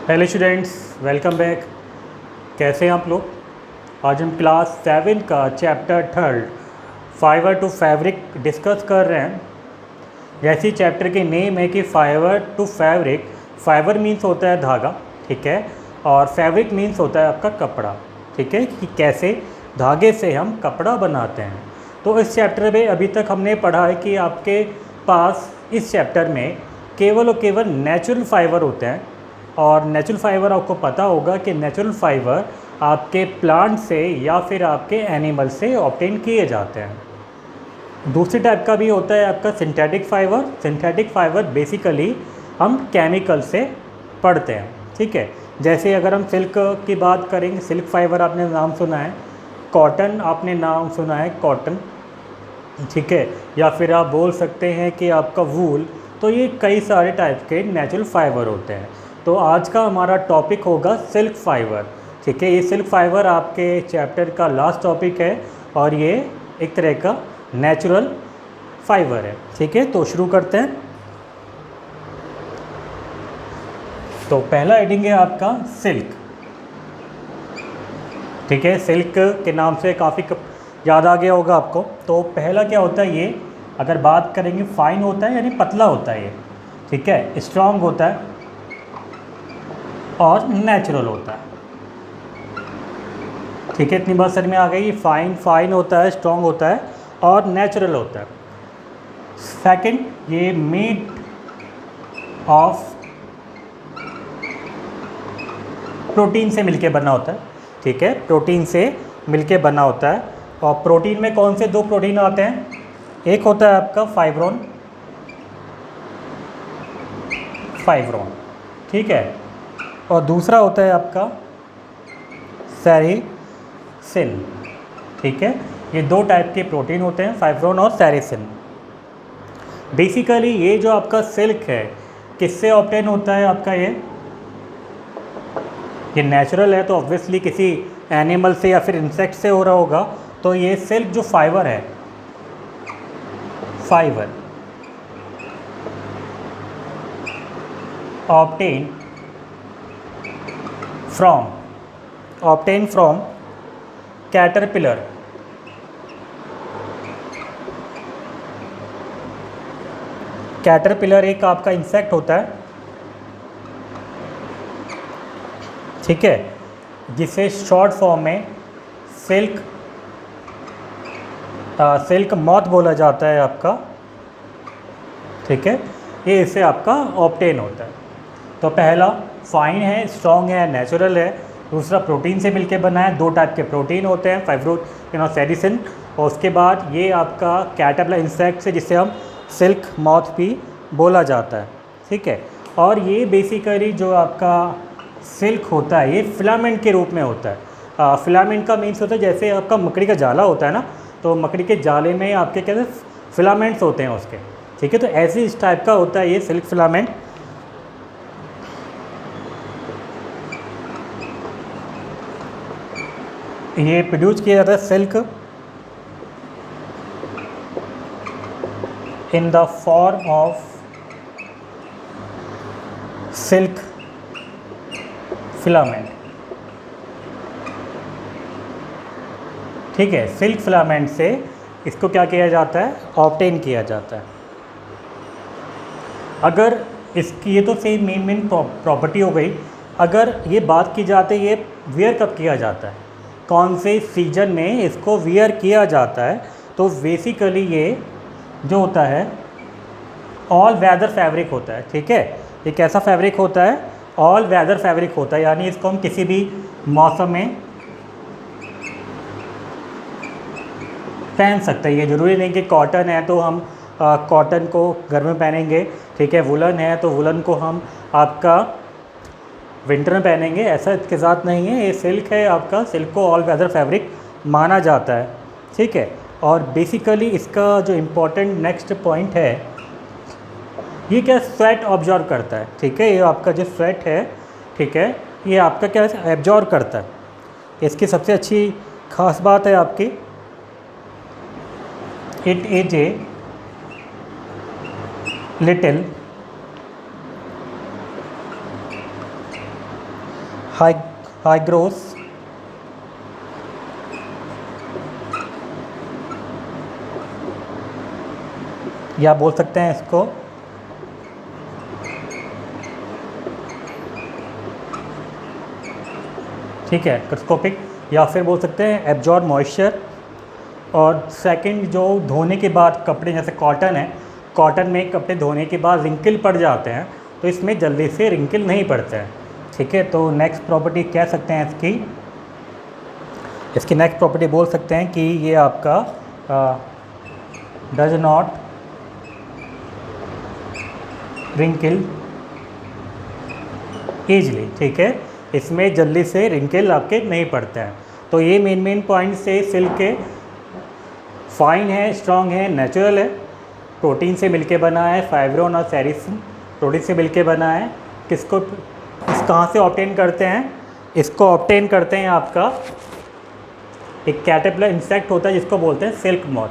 Hello students, welcome back. कैसे हैं आप लोग? आज हम क्लास 7 का chapter 3 fibre to fabric discuss कर रहे हैं। जैसे चैप्टर के नेम है कि fibre to fabric. Fibre means होता है धागा, ठीक है, और फैब्रिक मीन्स होता है आपका कपड़ा, ठीक है, कि कैसे धागे से हम कपड़ा बनाते हैं। तो इस चैप्टर में अभी तक हमने पढ़ा है कि आपके पास इस चैप्टर में केवल और केवल नेचुरल फाइबर होते हैं। और नेचुरल फाइबर आपको पता होगा कि नेचुरल फाइबर आपके प्लांट से या फिर आपके एनिमल से ऑब्टेन किए जाते हैं। दूसरी टाइप का भी होता है आपका synthetic fibre. Synthetic fibre basically हम केमिकल से पढ़ते हैं, ठीक है। जैसे अगर हम सिल्क की बात करेंगे, सिल्क फाइबर आपने नाम सुना है, कॉटन आपने नाम सुना है, कॉटन, ठीक है, या फिर आप बोल सकते हैं कि आपका वूल। तो ये कई सारे टाइप के नेचुरल फाइबर होते हैं। तो आज का हमारा टॉपिक होगा सिल्क फाइबर, ठीक है। ये सिल्क फाइबर आपके चैप्टर का लास्ट टॉपिक है और ये एक तरह का नेचुरल फाइबर है, ठीक है। तो शुरू करते हैं। तो पहला हेडिंग है आपका सिल्क, ठीक है। सिल्क के नाम से काफ़ी याद आ गया होगा आपको। तो पहला क्या होता है, ये अगर बात करेंगे फाइन होता है यानी पतला होता है ये, ठीक है, स्ट्रॉन्ग होता है और नेचुरल होता है, ठीक है। इतनी बात समझ में आ गई। फाइन होता है, स्ट्रॉन्ग होता है और नेचुरल होता है। सेकंड, ये मेड ऑफ प्रोटीन से मिलके बना होता है, ठीक है, प्रोटीन से मिलके बना होता है। और प्रोटीन में कौन से दो प्रोटीन आते हैं? एक होता है आपका फाइब्रोन, ठीक है, और दूसरा होता है आपका सेरिसिन, ठीक है। ये दो टाइप के प्रोटीन होते हैं, फाइब्रोन और सेरिसिन। बेसिकली ये जो आपका सिल्क है किससे ऑब्टेन होता है आपका? ये नेचुरल है तो ऑब्वियसली किसी एनिमल से या फिर इंसेक्ट से हो रहा होगा। तो ये सिल्क जो फाइबर है, fibre obtain from caterpillar, caterpillar एक आपका इंसेक्ट होता है, ठीक है, जिसे शॉर्ट फॉर्म में सिल्क मॉथ बोला जाता है आपका, ठीक है। ये इससे आपका ऑब्टेन होता है। तो पहला फाइन है, स्ट्रॉन्ग है, नेचुरल है। दूसरा प्रोटीन से मिलके बना है। दो टाइप के प्रोटीन होते हैं, फाइब्रोन सेरिसिन। और उसके बाद ये आपका कैटरपिलर इंसेक्ट है जिसे हम सिल्क मॉथ भी बोला जाता है, ठीक है। और ये बेसिकली जो आपका सिल्क होता है ये फिलामेंट के रूप में होता है। फिलामेंट का मीन्स होता है जैसे आपका मकड़ी का जाला होता है ना, तो मकड़ी के जाले में आपके क्या है, फिलामेंट्स होते हैं उसके, ठीक है। तो ऐसे इस टाइप का होता है ये सिल्क फिलामेंट। ये प्रोड्यूस किया जाता है silk in the form of silk filament, ठीक है। सिल्क फिलामेंट से इसको क्या किया जाता है, ऑब्टेन किया जाता है। अगर इसकी ये तो सेम मेन प्रॉपर्टी हो गई। अगर ये बात की जाती है ये वियर कब किया जाता है, कौन से सीजन में इसको वियर किया जाता है, तो बेसिकली ये जो होता है ऑल वेदर फैब्रिक होता है, ठीक है। ये कैसा फैब्रिक होता है? ऑल वेदर फैब्रिक होता है, यानी इसको हम किसी भी मौसम में पहन सकते हैं। ये ज़रूरी नहीं कि कॉटन है तो हम कॉटन को गर्मी में पहनेंगे, ठीक है। वुलन है तो वुलन को हम आपका विंटर में पहनेंगे, ऐसा इसके साथ नहीं है। ये सिल्क है आपका, सिल्क को ऑल वेदर फैब्रिक माना जाता है, ठीक है। और बेसिकली इसका जो इम्पोर्टेंट नेक्स्ट पॉइंट है, ये क्या स्वेट ऑब्जॉर्व करता है, ठीक है। ये आपका जो स्वेट है, ठीक है, ये आपका क्या एब्जॉर्व करता है। इसकी सबसे अच्छी खास बात है आपकी, it is a little high हाइग्रोस या बोल सकते हैं इसको ठीक है माइक्रोस्कोपिक, या फिर बोल सकते हैं एब्जॉर्ब मॉइस्चर। और सेकंड जो धोने के बाद कपड़े, जैसे कॉटन है, कॉटन में कपड़े धोने के बाद रिंकल पड़ जाते हैं, तो इसमें जल्दी से रिंकल नहीं पड़ते हैं। ठीक है, तो नेक्स्ट प्रॉपर्टी कह सकते हैं इसकी नेक्स्ट प्रॉपर्टी बोल सकते हैं कि ये आपका डज नॉट रिंकल ईजली। ठीक है, इसमें जल्दी से रिंकल आपके नहीं पड़ते हैं। तो ये मेन पॉइंट से सिल्क के फाइन है, स्ट्रॉन्ग है, नेचुरल है, प्रोटीन से मिलके बना है, फाइब्रोन और सेरिसिन प्रोटीन से मिलके बना है। किसको कहाँ से ऑब्टेन करते हैं? इसको ऑब्टेन करते हैं आपका एक कैटरपिलर इंसेक्ट होता है जिसको बोलते हैं सिल्क मॉथ।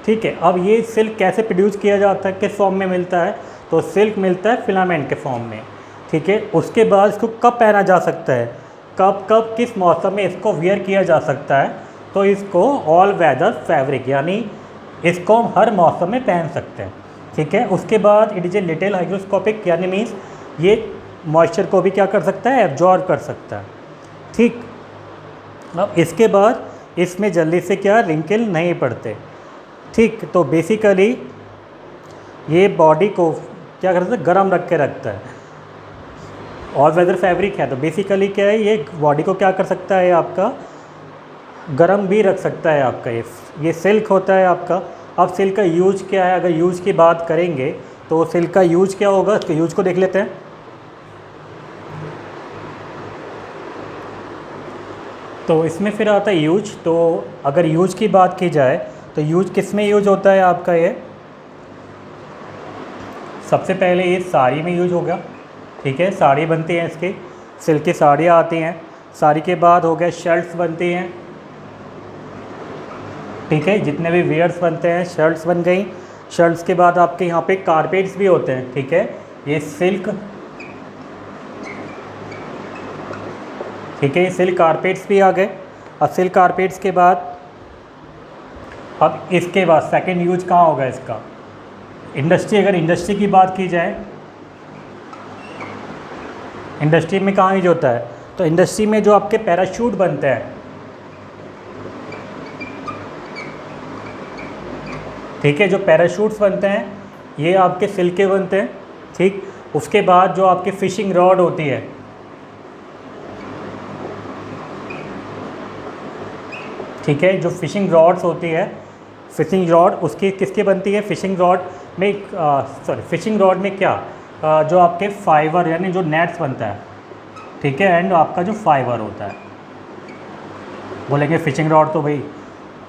ठीक है, अब ये सिल्क कैसे प्रोड्यूस किया जाता है, किस फॉर्म में मिलता है? तो सिल्क मिलता है फिलामेंट के फॉर्म में। ठीक है, उसके बाद इसको कब पहना जा सकता है, कब किस मौसम में इसको वियर किया जा सकता है? तो इसको ऑल वेदर फैब्रिक, यानी इसको हम हर मौसम में पहन सकते हैं। ठीक है, उसके बाद it is a little hygroscopic, यानी मीन्स ये मॉइस्चर को भी क्या कर सकता है, एब्जॉर्ब कर सकता है। ठीक, अब इसके बाद इसमें जल्दी से क्या रिंकल नहीं पड़ते। ठीक, तो बेसिकली ये बॉडी को क्या करता है, गर्म रख के रखता है। ऑल वेदर फैब्रिक है तो बेसिकली क्या है, ये बॉडी को क्या कर सकता है, आपका गर्म भी रख सकता है। आपका ये सिल्क होता है आपका। अब सिल्क का यूज क्या है, अगर यूज की बात करेंगे तो सिल्क का यूज क्या होगा, इसके यूज को देख लेते हैं। तो इसमें फिर आता है यूज। तो अगर यूज की बात की जाए तो यूज किस में यूज होता है आपका, ये सबसे पहले ये साड़ी में यूज होगा। ठीक है, साड़ी बनती है इसकी, सिल्क की साड़ियाँ आती हैं। साड़ी के बाद हो गया शर्ट्स बनती हैं। ठीक है, जितने भी वेयर्स बनते हैं शर्ट्स बन गई। शर्ट्स के बाद आपके यहाँ पे कारपेट्स भी होते हैं। ठीक है, ये सिल्क, ठीक है, ये सिल्क कारपेट्स भी आ गए। अब सिल्क कारपेट्स के बाद अब इसके बाद सेकंड यूज कहाँ होगा इसका, इंडस्ट्री। अगर इंडस्ट्री की बात की जाए, इंडस्ट्री में कहाँ यूज होता है, तो इंडस्ट्री में जो आपके पैराशूट बनते हैं। ठीक है, जो पैराशूट्स बनते हैं ये आपके सिल्क के बनते हैं। ठीक, उसके बाद जो आपकी फ़िशिंग रॉड होती है, ठीक है, जो फ़िशिंग रॉड्स होती है, फ़िशिंग रॉड उसकी किसकी बनती है, फ़िशिंग रॉड में फ़िशिंग रॉड में क्या जो आपके फाइबर यानी जो नेट्स बनता है। ठीक है, एंड आपका जो फाइबर होता है, बोलेंगे फ़िशिंग रॉड तो भाई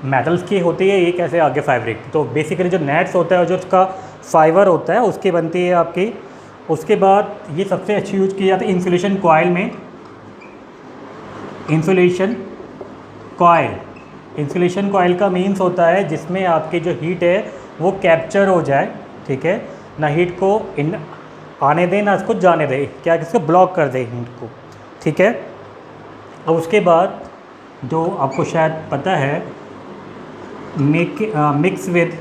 मेटल्स की होती है, ये कैसे आगे फैब्रिक। तो बेसिकली जो नेट्स होता है और जो उसका फाइबर होता है उसकी बनती है आपकी। उसके बाद ये सबसे अच्छी यूज की जाती है इंसुलेशन कॉइल में। इंसुलेशन कॉइल, इंसुलेशन कॉइल का मीन्स होता है जिसमें आपकी जो हीट है वो कैप्चर हो जाए। ठीक है, ना हीट को आने दें ना इसको जाने दें, क्या इसको ब्लॉक कर दे हीट को। ठीक है, और उसके बाद जो आपको शायद पता है मिक्स विद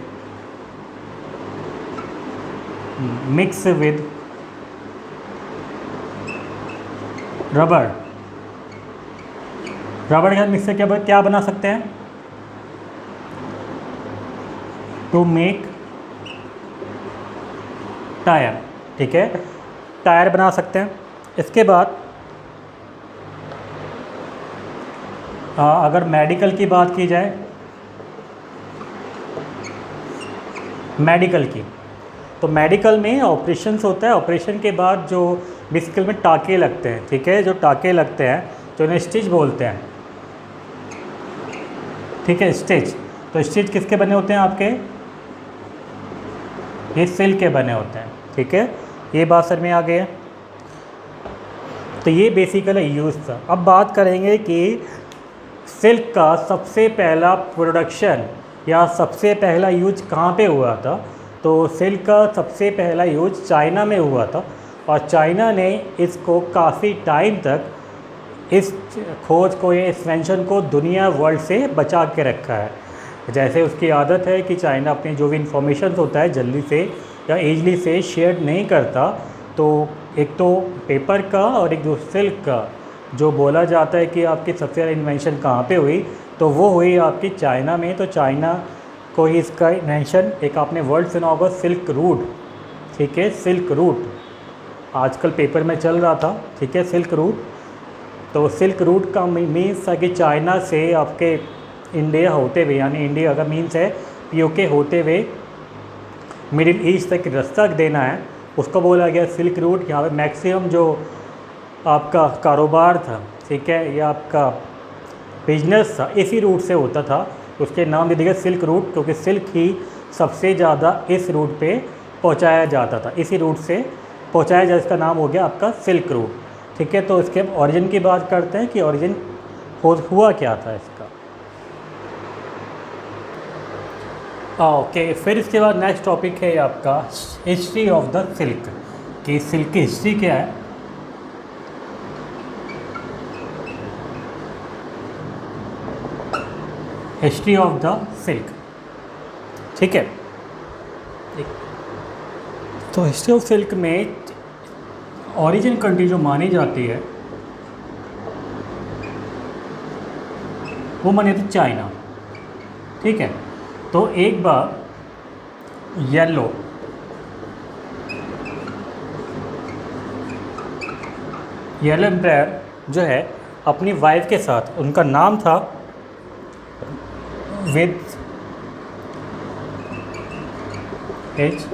रबर के साथ मिक्स से क्या बना सकते हैं, टू मेक टायर। ठीक है, टायर बना सकते हैं। इसके बाद अगर मेडिकल की बात की जाए, मेडिकल की, तो मेडिकल में ऑपरेशंस होता है। ऑपरेशन के बाद जो बेसिकल में टाँके लगते हैं। ठीक है, जो टाँके लगते हैं तो इन्हें स्टिच बोलते हैं। ठीक है, स्टिच, तो स्टिच किसके बने होते हैं आपके, ये सिल्क के बने होते हैं। ठीक है, ये बात सर में आ गई है। तो ये बेसिकली यूज़ था। अब बात करेंगे कि सिल्क का सबसे पहला प्रोडक्शन या सबसे पहला यूज कहाँ पे हुआ था। तो सिल्क का सबसे पहला यूज चाइना में हुआ था, और चाइना ने इसको काफ़ी टाइम तक इस खोज को, ये इन्वेंशन को दुनिया वर्ल्ड से बचा के रखा है। जैसे उसकी आदत है कि चाइना अपनी जो भी इंफॉर्मेशन होता है जल्दी से या ईजली से शेयर नहीं करता। तो एक तो पेपर का और एक जो सिल्क का जो बोला जाता है कि आपकी सबसे ज़्यादा इन्वेंशन कहाँ पे हुई, तो वो हुई आपकी चाइना में। तो चाइना को ही इसका इन्वेंशन, एक आपने वर्ड सुना होगा सिल्क रूट, ठीक है, सिल्क रूट आजकल पेपर में चल रहा था, ठीक है, सिल्क रूट। तो सिल्क रूट का मीन्स था कि चाइना से आपके इंडिया होते हुए, यानी इंडिया अगर मीन्स है पीओके होते हुए मिडिल ईस्ट तक रास्ता देना है, उसको बोला गया सिल्क रूट। यहाँ पे मैक्सिमम जो आपका कारोबार था, ठीक है, या आपका बिजनेस था, इसी रूट से होता था। उसके नाम दे दिया सिल्क रूट, क्योंकि सिल्क ही सबसे ज़्यादा इस रूट पे पहुँचाया जाता था, इसी रूट से पहुँचाया जाए, इसका नाम हो गया आपका सिल्क रूट, ठीक है। तो इसके ओरिजिन की बात करते हैं कि ओरिजिन हुआ क्या था इसका। ओके, फिर इसके बाद नेक्स्ट टॉपिक है आपका हिस्ट्री ऑफ द सिल्क, कि सिल्क की हिस्ट्री क्या है। हिस्ट्री ऑफ द सिल्क, ठीक है। तो हिस्ट्री ऑफ सिल्क में ओरिजिन कंट्री जो मानी जाती है वो मानी जाती है चाइना, ठीक है। तो एक बार येलो एम्पायर जो है अपनी वाइफ के साथ, उनका नाम था विद एज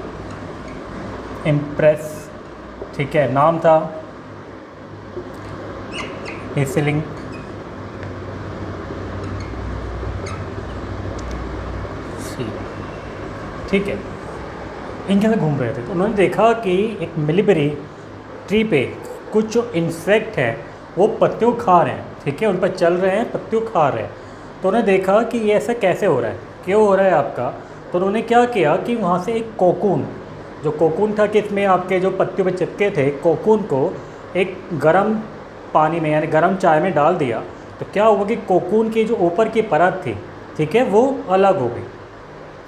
इम्प्रेस, ठीक है, नाम था हिसलिंग, ठीक है। इनके साथ घूम रहे थे, तो उन्होंने देखा कि एक मिलीबेरी ट्री पे कुछ जो इंसेक्ट हैं वो पत्तियों खा रहे हैं, ठीक है, उन पर चल रहे हैं, पत्तियों खा रहे हैं। तो उन्होंने देखा कि ये ऐसा कैसे हो रहा है, क्यों हो रहा है आपका। तो उन्होंने क्या किया कि वहाँ से एक कोकून, जो कोकून था कि इसमें आपके जो पत्तियों पे चिपके थे, कोकून को एक गर्म पानी में यानी गर्म चाय में डाल दिया। तो क्या हुआ कि कोकून की जो ऊपर की परत थी, ठीक है, वो अलग हो गई,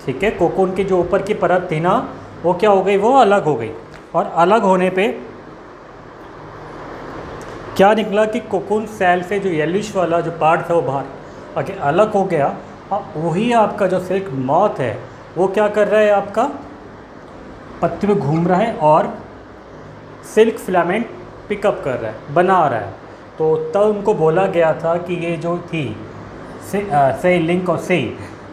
ठीक है। कोकून की जो ऊपर की परत थी ना, वो क्या हो गई, वो अलग हो गई। और अलग होने पे क्या निकला कि कोकून सेल से जो येलिश वाला जो पार्ट था वो बाहर आके अलग हो गया। अब वही आपका जो सिल्क मॉथ है वो क्या कर रहा है, आपका पत्ती पे घूम रहा है और सिल्क फिलामेंट पिकअप कर रहा है, बना रहा है। तो तब उनको बोला गया था कि ये जो थी से लिंक और से,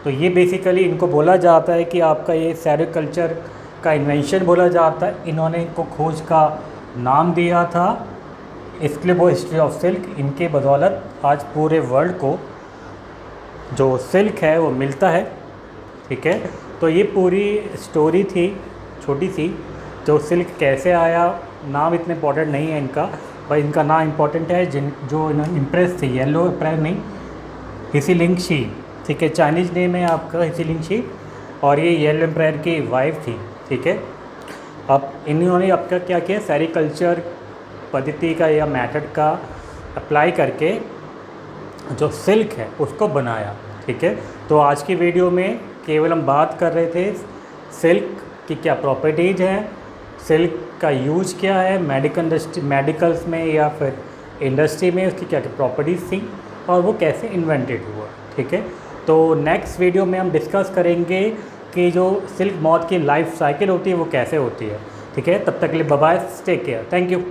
तो ये बेसिकली इनको बोला जाता है कि आपका ये सेरिकल्चर का इन्वेंशन बोला जाता है। इन्होंने इनको खोज का नाम दिया था, इसलिए वो हिस्ट्री ऑफ सिल्क, इनके बदौलत आज पूरे वर्ल्ड को जो सिल्क है वो मिलता है, ठीक है। तो ये पूरी स्टोरी थी छोटी सी, जो सिल्क कैसे आया। नाम इतने इम्पोर्टेंट नहीं है इनका, भाई इनका नाम इम्पोर्टेंट है जो इन्होंने इम्प्रेस थी, येलो एम्पायर नहीं, हिसलिंग शी, ठीक है, चाइनीज़ नेम है आपका हिसलिंग शी, और ये येलो एम्पायर की वाइफ थी, ठीक है। अब इन्होंने आपका क्या किया, सेरिकल्चर पद्धति का या मेथड का अप्लाई करके जो सिल्क है उसको बनाया, ठीक है। तो आज की वीडियो में केवल हम बात कर रहे थे सिल्क की क्या प्रॉपर्टीज़ हैं, सिल्क का यूज क्या है मेडिकल्स में या फिर इंडस्ट्री में, उसकी क्या क्या प्रॉपर्टीज़ थी और वो कैसे इन्वेंटेड हुआ, ठीक है। तो नेक्स्ट वीडियो में हम डिस्कस करेंगे कि जो सिल्क मॉथ की लाइफ साइकिल होती है वो कैसे होती है, ठीक है। तब तक के लिए bye bye, take care, thank you.